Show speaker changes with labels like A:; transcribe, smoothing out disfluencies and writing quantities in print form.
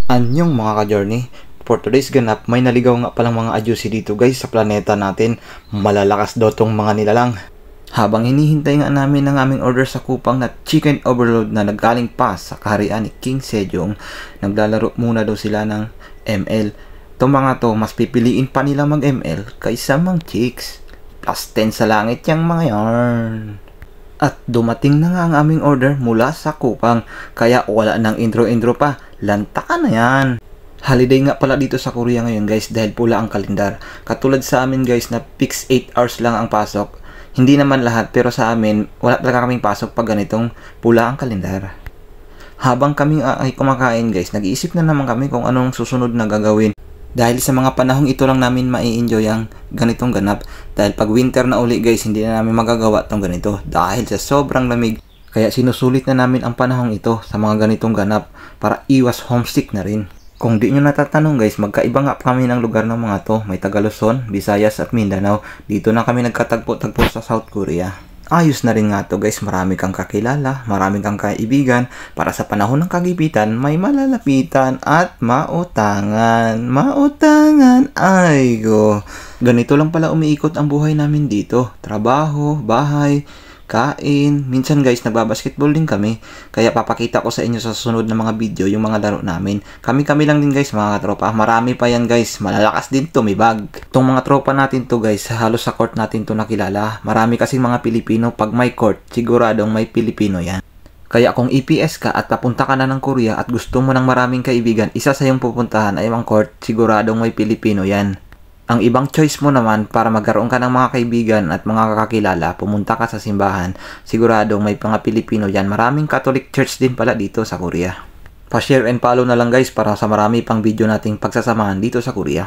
A: Anyong mga ka-journey, for today's ganap, may naligaw nga palang mga adyusi dito guys sa planeta natin. Malalakas daw tong mga nilalang. Habang hinihintay nga namin ang aming order sa kupang na chicken overload na naggaling pa sa kaharian ni King Sejong, naglalaro muna daw sila ng ML. Itong mga to, mas pipiliin pa nila mag ML kaysa mang chicks. Plus 10 sa langit yung mga yarn. At dumating na nga ang aming order mula sa kupang, kaya wala nang intro-intro pa, lantakan na yan. Holiday nga pala dito sa Korea ngayon guys dahil pula ang kalendar. Katulad sa amin guys na fix 8 hours lang ang pasok. Hindi naman lahat pero sa amin wala talaga kaming pasok pag ganitong pula ang kalendar. Habang kami ay kumakain guys, nag-iisip na naman kami kung anong susunod na gagawin. Dahil sa mga panahong ito lang namin mai-enjoy ang ganitong ganap. Dahil pag winter na uli guys, hindi na namin magagawa itong ganito. Dahil sa sobrang lamig. Kaya sinusulit na namin ang panahong ito sa mga ganitong ganap para iwas homesick na rin. Kung di nyo natatanong guys, magkaiba nga kami ng lugar ng mga to. May Taga Luzon, Visayas at Mindanao. Dito na kami nagkatagpo-tagpo sa South Korea. Ayos na rin nga to guys, marami kang kakilala, marami kang kaibigan. Para sa panahon ng kagipitan, may malalapitan at mautangan. Mautangan, ay go. Ganito lang pala umiikot ang buhay namin dito. Trabaho, bahay, kain. Minsan guys, nagbabasketball din kami. Kaya papakita ko sa inyo sa susunod na mga video yung mga laro namin. Kami-kami lang din guys mga katropa. Marami pa yan guys. Malalakas din to, may bag. Itong mga tropa natin to guys, halos sa court natin to nakilala. Marami kasing mga Pilipino. Pag may court, siguradong may Pilipino yan. Kaya kung EPS ka at papunta ka na ng Korea at gusto mo ng maraming kaibigan, isa sa iyong pupuntahan ay ang court, siguradong may Pilipino yan. Ang ibang choice mo naman para magkaroon ka ng mga kaibigan at mga kakilala, pumunta ka sa simbahan, siguradong may mga Pilipino yan. Maraming Catholic Church din pala dito sa Korea. Pa-share and follow na lang guys para sa marami pang video nating pagsasamahan dito sa Korea.